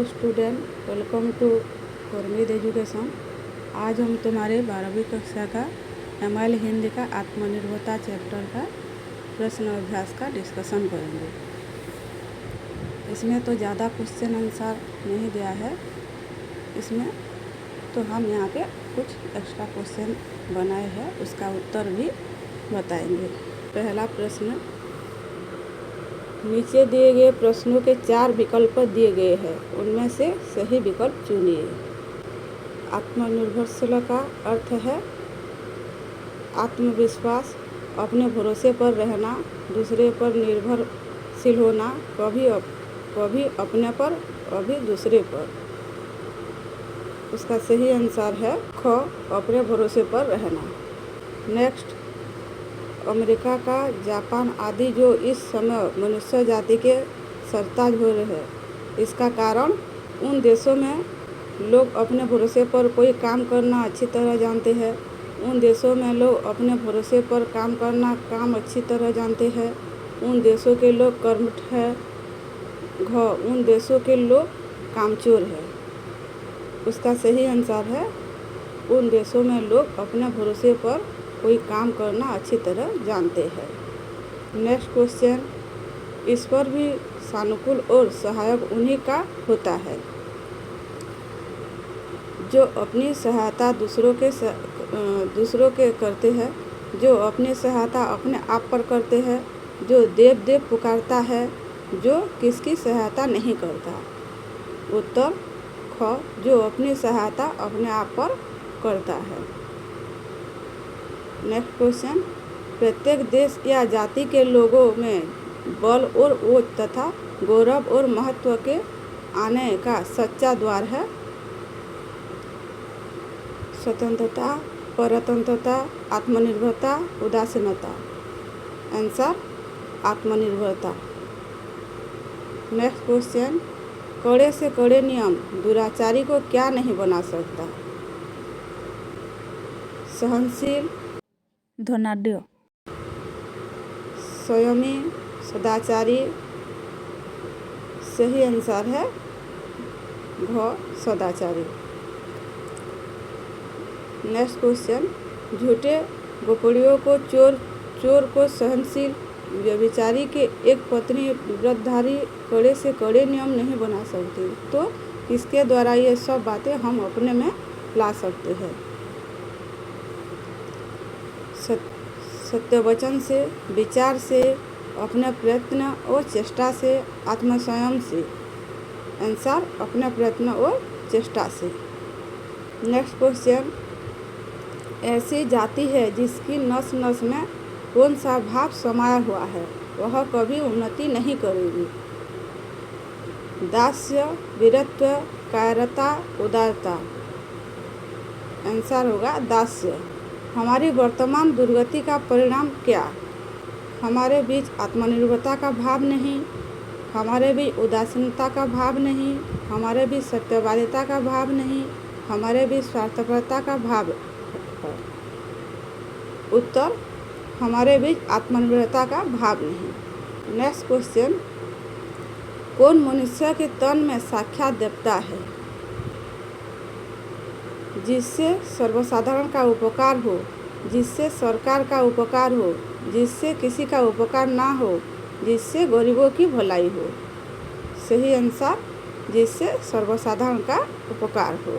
Hello student, welcome to Gurmeet education. आज हम तुम्हारे 12वीं कक्षा का एमआईएल हिंदी का आत्मनिर्भरता चैप्टर का प्रश्न अभ्यास का डिस्कशन करेंगे। इसमें तो ज़्यादा क्वेश्चन आंसर नहीं दिया है, इसमें तो हम यहाँ पे कुछ एक्स्ट्रा क्वेश्चन बनाए हैं, उसका उत्तर भी बताएंगे। पहला प्रश्न, नीचे दिए गए प्रश्नों के 4 विकल्प दिए गए हैं, उनमें से सही विकल्प चुनिए। आत्मनिर्भरशील का अर्थ है आत्मविश्वास, अपने भरोसे पर रहना, दूसरे पर निर्भरशील होना, कभी अपने पर कभी दूसरे पर। उसका सही आंसर है ख, अपने भरोसे पर रहना। नेक्स्ट, अमेरिका का जापान आदि जो इस समय मनुष्य जाति के सरताज हो रहे हैं, इसका कारण उन देशों में लोग अपने भरोसे पर कोई काम करना अच्छी तरह जानते हैं। उन देशों में लोग अपने भरोसे पर काम करना काम अच्छी तरह जानते हैं। उन देशों के लोग कर्मठ है। घ, उन देशों के लोग कामचोर है। उसका सही आंसर है उन देशों में लोग अपने भरोसे पर कोई काम करना अच्छी तरह जानते हैं। नेक्स्ट क्वेश्चन, ईश्वर भी सानुकूल और सहायक उन्हीं का होता है जो अपनी सहायता दूसरों के करते हैं, जो अपनी सहायता अपने आप पर करते हैं, जो देव पुकारता है, जो किसकी सहायता नहीं करता। उत्तर ख, जो अपनी सहायता अपने आप पर करता है। नेक्स्ट क्वेश्चन, प्रत्येक देश या जाति के लोगों में बल और ओज तथा गौरव और महत्व के आने का सच्चा द्वार है स्वतंत्रता, परतंत्रता, आत्मनिर्भरता, उदासीनता। आंसर आत्मनिर्भरता। नेक्स्ट क्वेश्चन, कड़े से कड़े नियम दुराचारी को क्या नहीं बना सकता। सहनशील, धनाढ्य, संयमी, सदाचारी। सही आंसर है घ, सदाचारी। नेक्स्ट क्वेश्चन, झूठे गोपड़ियों को चोर को सहनशील, व्यभिचारी के एक पत्नी व्रतधारी कड़े से कड़े नियम नहीं बना सकती। तो किसके द्वारा ये सब बातें हम अपने में ला सकते हैं। सत्य वचन से, विचार से, अपने प्रयत्न और चेष्टा से, आत्मसंयम से। आंसर अपने प्रयत्न और चेष्टा से। नेक्स्ट क्वेश्चन, ऐसी जाति है जिसकी नस नस में कौन सा भाव समाया हुआ है, वह कभी उन्नति नहीं करेगी। दास्य, वीरत्व, कायरता, उदारता। आंसर होगा दास्य। हमारी वर्तमान दुर्गति का परिणाम क्या। हमारे बीच आत्मनिर्भरता का भाव नहीं, हमारे बीच उदासीनता का भाव नहीं, हमारे बीच सत्यवादिता का भाव नहीं, हमारे बीच स्वार्थपरता का भाव है। उत्तर हमारे बीच आत्मनिर्भरता का भाव नहीं। नेक्स्ट क्वेश्चन, कौन मनुष्य के तन में साक्षात देवता है, जिससे सर्वसाधारण का उपकार हो, जिससे सरकार का उपकार हो, जिससे किसी का उपकार ना हो, जिससे गरीबों की भलाई हो। सही आंसर जिससे सर्वसाधारण का उपकार हो।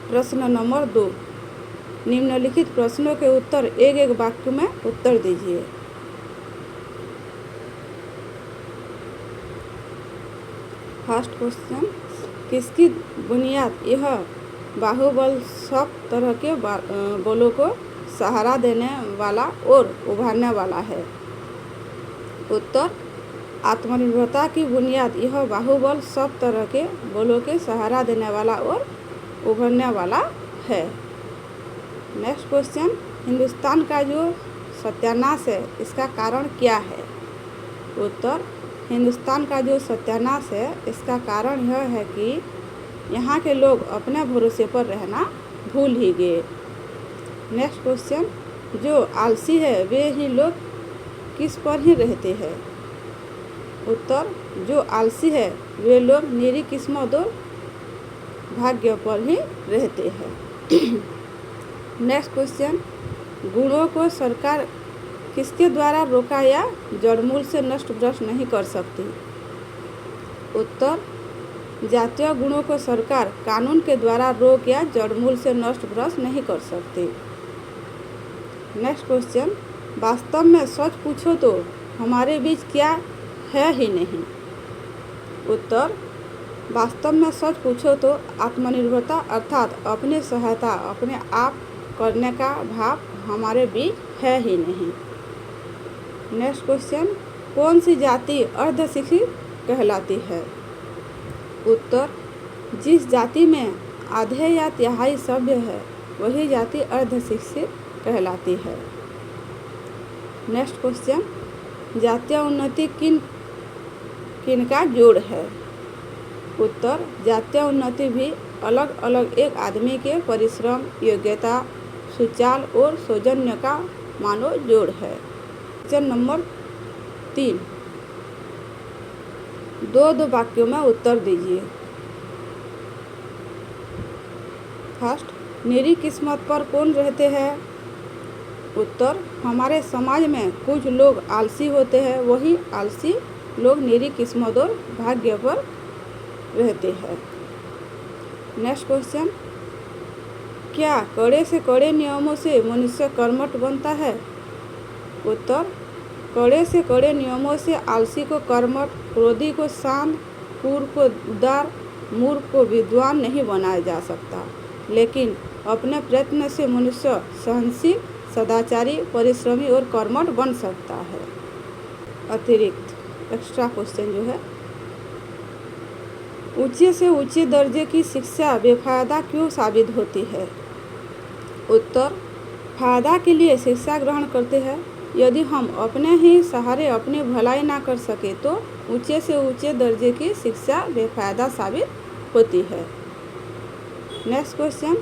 प्रश्न नंबर 2, निम्नलिखित प्रश्नों के उत्तर एक एक वाक्य में उत्तर दीजिए। फर्स्ट क्वेश्चन, किसकी बुनियाद यह बाहुबल सब तरह के बलों को सहारा देने वाला और उभारने वाला है। उत्तर आत्मनिर्भरता की बुनियाद यह बाहुबल सब तरह के बलों के सहारा देने वाला और उभरने वाला है। नेक्स्ट क्वेश्चन, हिंदुस्तान का जो सत्यानाश है इसका कारण क्या है। उत्तर हिंदुस्तान का जो सत्यानाश है इसका कारण यह है कि यहाँ के लोग अपने भरोसे पर रहना भूल ही गए। नेक्स्ट क्वेश्चन, जो आलसी है वे ही लोग किस पर ही रहते हैं। उत्तर जो आलसी है वे लोग निरी किस्मत और भाग्य पर ही रहते हैं। नेक्स्ट क्वेश्चन, गुणों को सरकार किसके द्वारा रोका या जड़मूल से नष्ट भ्रष्ट नहीं कर सकती? उत्तर, जातीय गुणों को सरकार कानून के द्वारा रोक या जड़मूल से नष्ट भ्रष्ट नहीं कर सकती। नेक्स्ट क्वेश्चन, वास्तव में सच पूछो तो हमारे बीच क्या है ही नहीं? उत्तर, वास्तव में सच पूछो तो आत्मनिर्भरता अर्थात अपनी सहायता अपने आप करने का भाव हमारे बीच है ही नहीं। नेक्स्ट क्वेश्चन, कौन सी जाति अर्धशिक्षित कहलाती है? उत्तर, जिस जाति में आधे या तिहाई सभ्य है वही जाति अर्धशिक्षित कहलाती है। नेक्स्ट क्वेश्चन, जातीय उन्नति किन किन का जोड़ है? उत्तर, जातीय उन्नति भी अलग अलग एक आदमी के परिश्रम, योग्यता, सुचाल और सौजन्य का मानव जोड़ है। क्वेश्चन नंबर 3, दो वाक्यों में उत्तर दीजिए। फर्स्ट, निरी किस्मत पर कौन रहते हैं? उत्तर, हमारे समाज में कुछ लोग आलसी होते हैं, वही आलसी लोग निरी किस्मत और भाग्य पर रहते हैं। नेक्स्ट क्वेश्चन, क्या कड़े से कड़े नियमों से मनुष्य कर्मठ बनता है? उत्तर, कड़े से कड़े नियमों से आलसी को कर्मठ, क्रोधी को शांत, क्रूर को उदार, मूर्ख को विद्वान नहीं बनाया जा सकता, लेकिन अपने प्रयत्न से मनुष्य सहनशील, सदाचारी, परिश्रमी और कर्मठ बन सकता है। अतिरिक्त एक्स्ट्रा क्वेश्चन जो है, ऊंचे से ऊंचे दर्जे की शिक्षा बेफायदा क्यों साबित होती है? उत्तर, फायदा के लिए शिक्षा ग्रहण करते हैं। यदि हम अपने ही सहारे अपनी भलाई ना कर सके तो ऊंचे से ऊंचे दर्जे की शिक्षा बेफायदा साबित होती है। नेक्स्ट क्वेश्चन,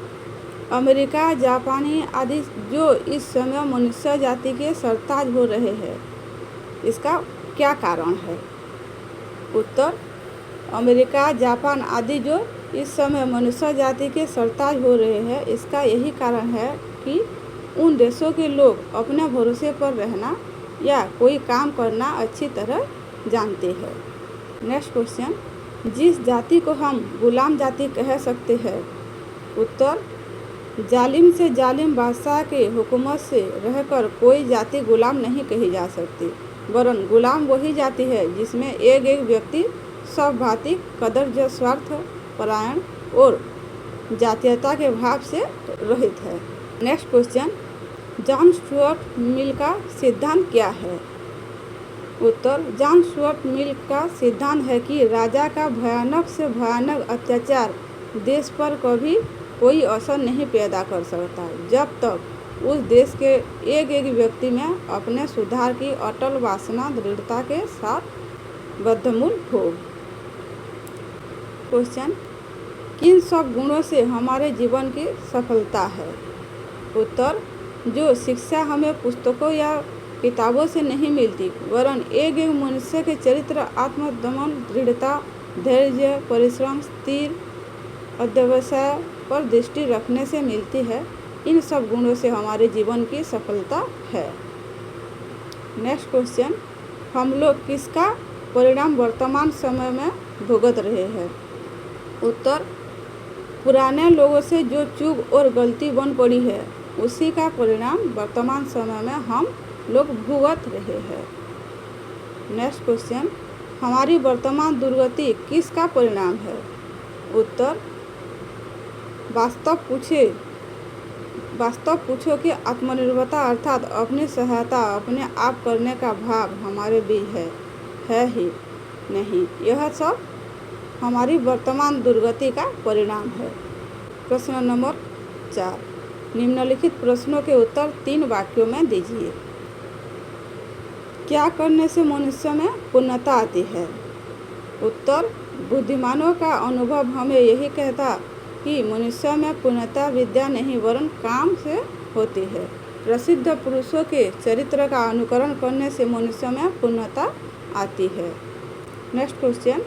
अमेरिका, जापानी आदि जो इस समय मनुष्य जाति के सरताज हो रहे हैं, इसका क्या कारण है? उत्तर, अमेरिका, जापान आदि जो इस समय मनुष्य जाति के सरताज हो रहे हैं, इसका यही कारण है कि उन देशों के लोग अपने भरोसे पर रहना या कोई काम करना अच्छी तरह जानते हैं। नेक्स्ट क्वेश्चन, जिस जाति को हम गुलाम जाति कह सकते हैं? उत्तर, जालिम से जालिम बादशाह के हुकूमत से रहकर कोई जाति गुलाम नहीं कही जा सकती, वरन गुलाम वही जाति है जिसमें एक एक व्यक्ति सब भांति कदर, स्वार्थ परायण और जातीयता के भाव से रहित है। Next question, John Stuart Mill का सिद्धांत क्या है? उत्तर, जॉन स्टुअर्ट मिल का सिद्धांत है कि राजा का भयानक से भयानक अत्याचार देश पर कभी कोई असर नहीं पैदा कर सकता जब तक उस देश के एक एक व्यक्ति में अपने सुधार की अटल वासना दृढ़ता के साथ बद्धमूल हो। क्वेश्चन, किन सब गुणों से हमारे जीवन की सफलता है? उत्तर, जो शिक्षा हमें पुस्तकों या किताबों से नहीं मिलती, वरन एक एक मनुष्य के चरित्र, आत्मदमन, दृढ़ता, धैर्य, परिश्रम, स्थिर अध्यवसाय पर दृष्टि रखने से मिलती है। इन सब गुणों से हमारे जीवन की सफलता है। नेक्स्ट क्वेश्चन, हम लोग किसका परिणाम वर्तमान समय में भुगत रहे हैं? उत्तर, पुराने लोगों से जो चूक और गलती बन पड़ी है उसी का परिणाम वर्तमान समय में हम लोग भुगत रहे हैं। नेक्स्ट क्वेश्चन, हमारी वर्तमान दुर्गति किसका परिणाम है? उत्तर, वास्तव पूछो कि आत्मनिर्भरता अर्थात अपनी सहायता अपने आप करने का भाव हमारे बीच है ही नहीं। यह सब हमारी वर्तमान दुर्गति का परिणाम है। प्रश्न नंबर 4, निम्नलिखित प्रश्नों के उत्तर 3 वाक्यों में दीजिए। क्या करने से मनुष्य में पूर्णता आती है? उत्तर, बुद्धिमानों का अनुभव हमें यही कहता कि मनुष्य में पूर्णता विद्या नहीं वरन काम से होती है। प्रसिद्ध पुरुषों के चरित्र का अनुकरण करने से मनुष्य में पूर्णता आती है। नेक्स्ट क्वेश्चन,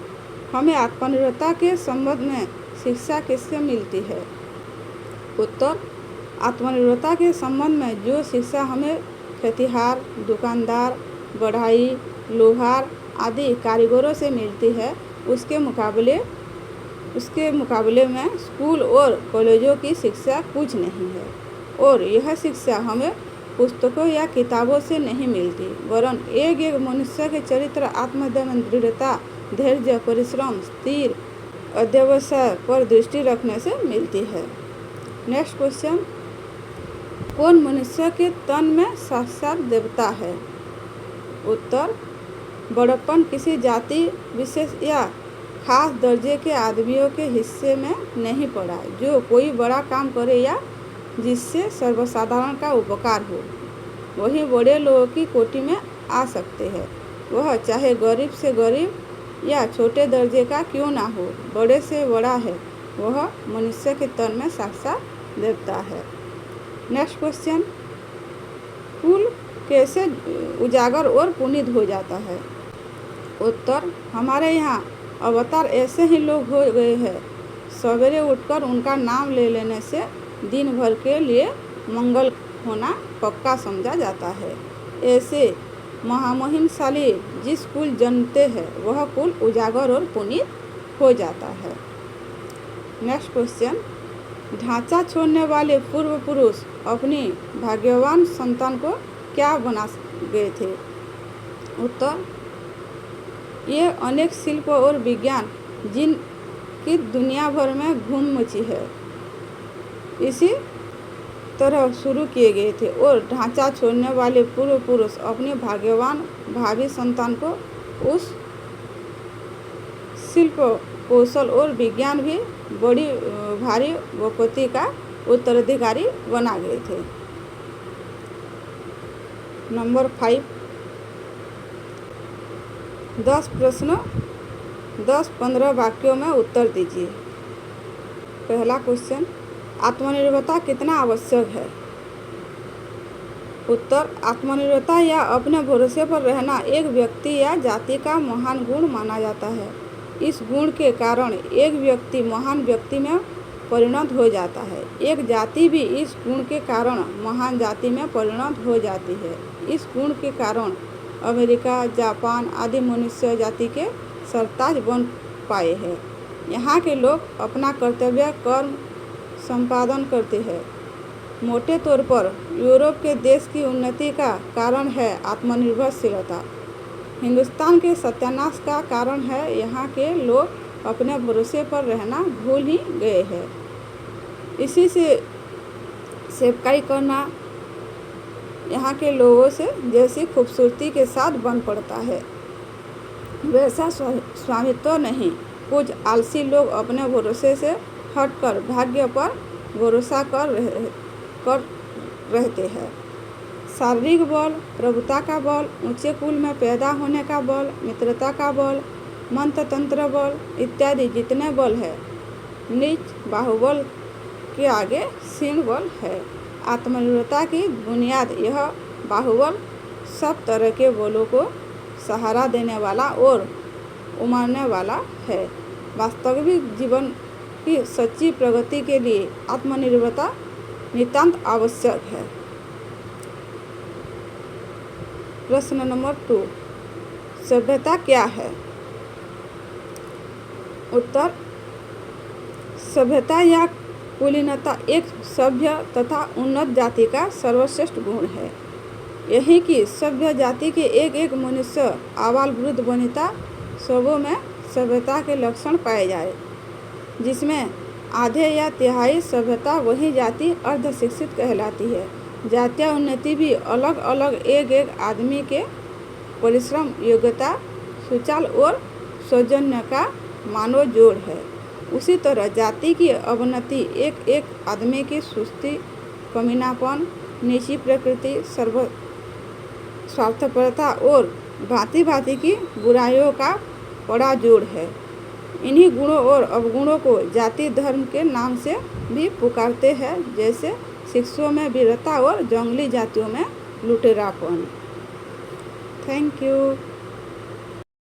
हमें आत्मनिर्भरता के संबंध में शिक्षा किससे मिलती है? उत्तर, आत्मनिर्भरता के संबंध में जो शिक्षा हमें खेतिहार, दुकानदार, बढ़ई, लोहार आदि कारीगरों से मिलती है उसके मुकाबले में स्कूल और कॉलेजों की शिक्षा कुछ नहीं है। और यह शिक्षा हमें पुस्तकों या किताबों से नहीं मिलती, वरन एक एक मनुष्य के चरित्र, आत्मदमन, दृढ़ता, धैर्य, परिश्रम, स्थिर अध्यवसाय पर दृष्टि रखने से मिलती है। नेक्स्ट क्वेश्चन, कौन मनुष्य के तन में साक्षात देवता है? उत्तर, बड़प्पन किसी जाति विशेष या खास दर्जे के आदमियों के हिस्से में नहीं पड़ा। जो कोई बड़ा काम करे या जिससे सर्वसाधारण का उपकार हो, वही बड़े लोगों की कोटि में आ सकते हैं। वह चाहे गरीब से गरीब या छोटे दर्जे का क्यों ना हो, बड़े से बड़ा है, वह मनुष्य के तन में साक्षात देवता है। नेक्स्ट क्वेश्चन, फूल कैसे उजागर और पुनीत हो जाता है? उत्तर, हमारे यहाँ अवतार ऐसे ही लोग हो गए हैं, सवेरे उठकर उनका नाम ले लेने से दिन भर के लिए मंगल होना पक्का समझा जाता है। ऐसे महामहिमशाली जिस कुल जन्मते हैं वह कुल उजागर और पुनीत हो जाता है। नेक्स्ट क्वेश्चन, ढांचा छोड़ने वाले पूर्व पुरुष अपनी भाग्यवान संतान को क्या बना गए थे? उत्तर, ये अनेक शिल्प और विज्ञान जिनकी दुनिया भर में धूम मची है, इसी तरह शुरू किए गए थे। और ढांचा छोड़ने वाले पूर्व पुरुष अपनी भाग्यवान भावी संतान को उस शिल्प, कौशल और विज्ञान भी बड़ी भारी विपत्ति का उत्तराधिकारी बना गए थे। नंबर 5, 10 प्रश्न 10-15 वाक्यों में उत्तर दीजिए। पहला क्वेश्चन, आत्मनिर्भरता कितना आवश्यक है? उत्तर, आत्मनिर्भरता या अपने भरोसे पर रहना एक व्यक्ति या जाति का महान गुण माना जाता है। इस गुण के कारण एक व्यक्ति महान व्यक्ति में परिणत हो जाता है। एक जाति भी इस गुण के कारण महान जाति में परिणत हो जाती है। इस गुण के कारण अमेरिका, जापान आदि मनुष्य जाति के सरताज बन पाए हैं। यहाँ के लोग अपना कर्तव्य कर्म संपादन करते हैं। मोटे तौर पर यूरोप के देश की उन्नति का कारण है आत्मनिर्भरशीलता। हिंदुस्तान के सत्यानाश का कारण है यहाँ के लोग अपने भरोसे पर रहना भूल ही गए हैं। इसी से सेवकाई करना यहाँ के लोगों से जैसी खूबसूरती के साथ बन पड़ता है, वैसा स्वामित्व नहीं। कुछ आलसी लोग अपने भरोसे से हटकर भाग्य पर भरोसा कर रहते हैं। शारीरिक बल, प्रभुता का बल, ऊंचे कुल में पैदा होने का बल, मित्रता का बल, मंत्र तंत्र बल इत्यादि जितने बल है, नीच बाहुबल के आगे सिंह बल है। आत्मनिर्भरता की बुनियाद यह बाहुबल सब तरह के बलों को सहारा देने वाला और उमारने वाला है। वास्तविक जीवन की सच्ची प्रगति के लिए आत्मनिर्भरता नितांत आवश्यक है। प्रश्न नंबर 2, सभ्यता क्या है? उत्तर, सभ्यता या कुलीनता एक सभ्य तथा उन्नत जाति का सर्वश्रेष्ठ गुण है। यही कि सभ्य जाति के एक एक मनुष्य आबाल वृद्ध वनिता सबों में सभ्यता के लक्षण पाए जाए। जिसमें आधे या तिहाई सभ्यता वही जाति अर्ध शिक्षित कहलाती है। जातीय उन्नति भी अलग अलग एक एक आदमी के परिश्रम, योग्यता, सुचाल और सौजन्य का मानव जोड़ है। उसी तरह जाति की अवनति एक एक आदमी की सुस्ती, कमीनापन, नीची प्रकृति, स्वार्थपरता और भांति भांति की बुराइयों का बड़ा जोड़ है। इन्हीं गुणों और अवगुणों को जाति धर्म के नाम से भी पुकारते हैं, जैसे शिक्षकों में वीरता और जंगली जातियों में लुटेरापन। Thank you.